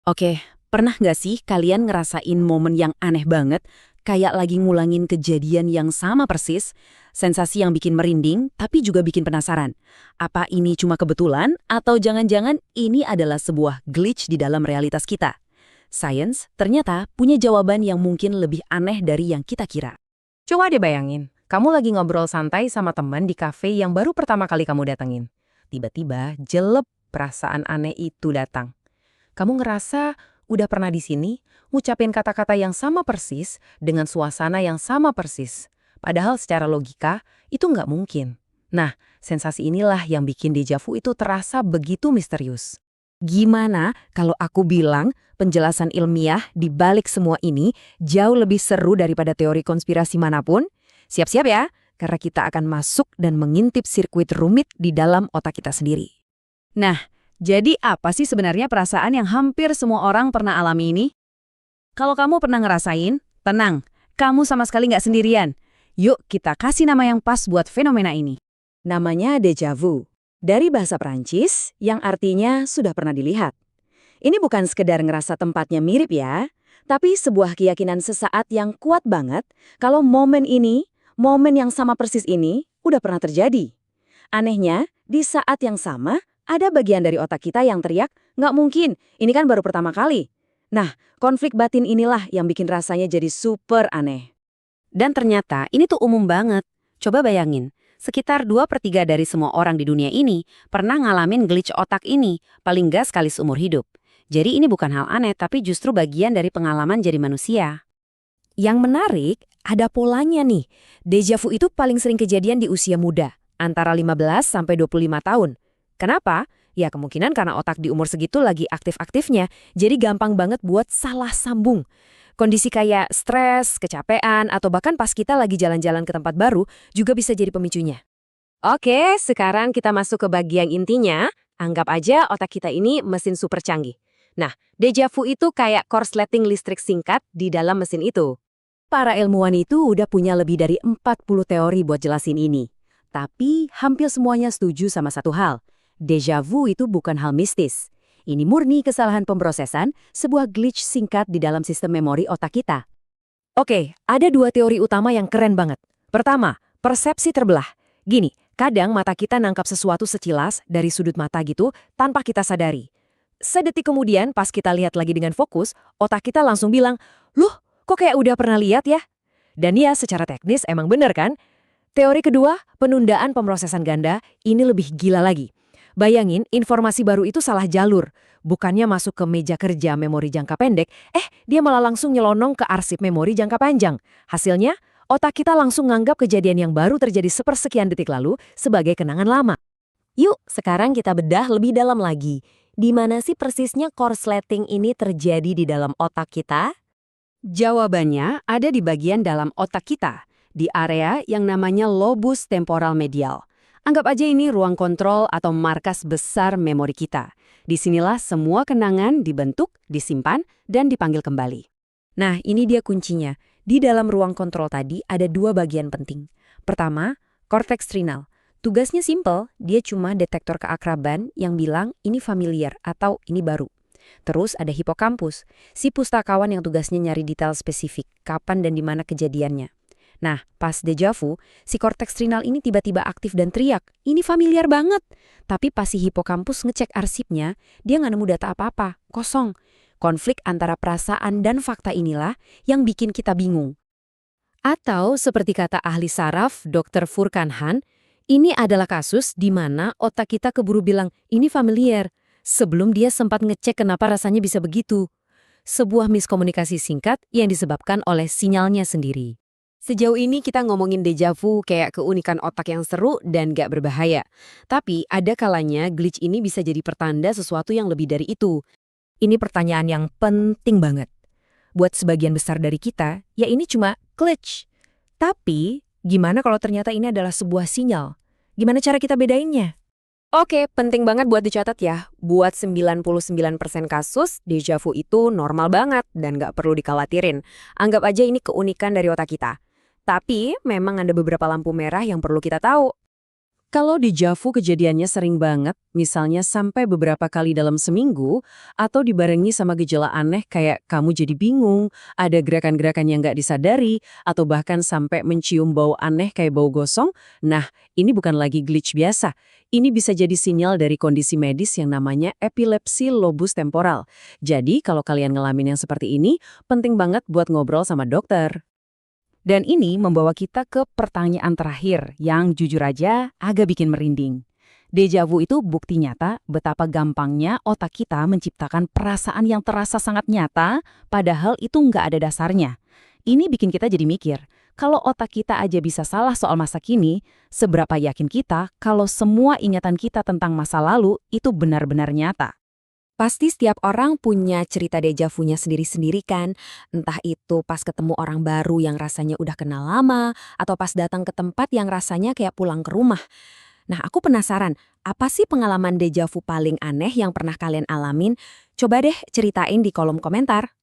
Oke, pernah nggak sih kalian ngerasain momen yang aneh banget, kayak lagi ngulangin kejadian yang sama persis, sensasi yang bikin merinding, tapi juga bikin penasaran. Apa ini cuma kebetulan, atau jangan-jangan ini adalah sebuah glitch di dalam realitas kita? Science ternyata punya jawaban yang mungkin lebih aneh dari yang kita kira. Coba deh bayangin, kamu lagi ngobrol santai sama teman di kafe yang baru pertama kali kamu datengin. Tiba-tiba, jelek perasaan aneh itu datang. Kamu ngerasa udah pernah di sini, ngucapin kata-kata yang sama persis dengan suasana yang sama persis. Padahal secara logika, itu nggak mungkin. Nah, sensasi inilah yang bikin dejavu itu terasa begitu misterius. Gimana kalau aku bilang penjelasan ilmiah di balik semua ini jauh lebih seru daripada teori konspirasi manapun? Siap-siap ya, karena kita akan masuk dan mengintip sirkuit rumit di dalam otak kita sendiri. Nah, jadi apa sih sebenarnya perasaan yang hampir semua orang pernah alami ini? Kalau kamu pernah ngerasain, tenang, kamu sama sekali nggak sendirian. Yuk kita kasih nama yang pas buat fenomena ini. Namanya déjà vu, dari bahasa Prancis yang artinya sudah pernah dilihat. Ini bukan sekedar ngerasa tempatnya mirip ya, tapi sebuah keyakinan sesaat yang kuat banget kalau momen yang sama persis ini, udah pernah terjadi. Anehnya, di saat yang sama, ada bagian dari otak kita yang teriak, nggak mungkin, ini kan baru pertama kali. Nah, konflik batin inilah yang bikin rasanya jadi super aneh. Dan ternyata ini tuh umum banget. Coba bayangin, sekitar 2/3 dari semua orang di dunia ini pernah ngalamin glitch otak ini, paling nggak sekali seumur hidup. Jadi ini bukan hal aneh, tapi justru bagian dari pengalaman jadi manusia. Yang menarik, ada polanya nih. Deja vu itu paling sering kejadian di usia muda, antara 15 sampai 25 tahun. Kenapa? Ya kemungkinan karena otak di umur segitu lagi aktif-aktifnya, jadi gampang banget buat salah sambung. Kondisi kayak stres, kecapean, atau bahkan pas kita lagi jalan-jalan ke tempat baru juga bisa jadi pemicunya. Oke, sekarang kita masuk ke bagian intinya. Anggap aja otak kita ini mesin super canggih. Nah, dejavu itu kayak korsleting listrik singkat di dalam mesin itu. Para ilmuwan itu udah punya lebih dari 40 teori buat jelasin ini. Tapi hampir semuanya setuju sama satu hal. Deja vu itu bukan hal mistis. Ini murni kesalahan pemrosesan, sebuah glitch singkat di dalam sistem memori otak kita. Oke, ada dua teori utama yang keren banget. Pertama, persepsi terbelah. Gini, kadang mata kita nangkap sesuatu sekilas dari sudut mata gitu tanpa kita sadari. Sedetik kemudian pas kita lihat lagi dengan fokus, otak kita langsung bilang, "Loh, kok kayak udah pernah lihat ya?" Dan ya, secara teknis emang bener kan? Teori kedua, penundaan pemrosesan ganda, ini lebih gila lagi. Bayangin, informasi baru itu salah jalur. Bukannya masuk ke meja kerja memori jangka pendek, dia malah langsung nyelonong ke arsip memori jangka panjang. Hasilnya, otak kita langsung nganggap kejadian yang baru terjadi sepersekian detik lalu sebagai kenangan lama. Yuk, sekarang kita bedah lebih dalam lagi. Di mana sih persisnya korsleting ini terjadi di dalam otak kita? Jawabannya ada di bagian dalam otak kita, di area yang namanya lobus temporal medial. Anggap aja ini ruang kontrol atau markas besar memori kita. Disinilah semua kenangan dibentuk, disimpan, dan dipanggil kembali. Nah, ini dia kuncinya. Di dalam ruang kontrol tadi ada dua bagian penting. Pertama, korteks trinal. Tugasnya simple, dia cuma detektor keakraban yang bilang ini familiar atau ini baru. Terus ada hipokampus, si pustakawan yang tugasnya nyari detail spesifik, kapan dan di mana kejadiannya. Nah, pas deja vu, si korteks trinal ini tiba-tiba aktif dan teriak, ini familiar banget. Tapi pas si hipokampus ngecek arsipnya, dia nggak nemu data apa-apa, kosong. Konflik antara perasaan dan fakta inilah yang bikin kita bingung. Atau seperti kata ahli saraf, Dr. Furkan Han, ini adalah kasus di mana otak kita keburu bilang, ini familiar, sebelum dia sempat ngecek kenapa rasanya bisa begitu. Sebuah miskomunikasi singkat yang disebabkan oleh sinyalnya sendiri. Sejauh ini kita ngomongin deja vu kayak keunikan otak yang seru dan gak berbahaya. Tapi ada kalanya glitch ini bisa jadi pertanda sesuatu yang lebih dari itu. Ini pertanyaan yang penting banget. Buat sebagian besar dari kita, ya ini cuma glitch. Tapi, gimana kalau ternyata ini adalah sebuah sinyal? Gimana cara kita bedainnya? Oke, penting banget buat dicatat ya. Buat 99% kasus, deja vu itu normal banget dan gak perlu dikhawatirin. Anggap aja ini keunikan dari otak kita. Tapi, memang ada beberapa lampu merah yang perlu kita tahu. Kalau deja vu kejadiannya sering banget, misalnya sampai beberapa kali dalam seminggu, atau dibarengi sama gejala aneh kayak kamu jadi bingung, ada gerakan-gerakan yang nggak disadari, atau bahkan sampai mencium bau aneh kayak bau gosong, nah ini bukan lagi glitch biasa. Ini bisa jadi sinyal dari kondisi medis yang namanya epilepsi lobus temporal. Jadi kalau kalian ngalamin yang seperti ini, penting banget buat ngobrol sama dokter. Dan ini membawa kita ke pertanyaan terakhir yang jujur aja agak bikin merinding. Deja vu itu bukti nyata betapa gampangnya otak kita menciptakan perasaan yang terasa sangat nyata, padahal itu nggak ada dasarnya. Ini bikin kita jadi mikir, kalau otak kita aja bisa salah soal masa kini, seberapa yakin kita kalau semua ingatan kita tentang masa lalu itu benar-benar nyata? Pasti setiap orang punya cerita deja vu-nya sendiri-sendiri kan? Entah itu pas ketemu orang baru yang rasanya udah kenal lama, atau pas datang ke tempat yang rasanya kayak pulang ke rumah. Nah, aku penasaran, apa sih pengalaman deja vu paling aneh yang pernah kalian alamin? Coba deh ceritain di kolom komentar.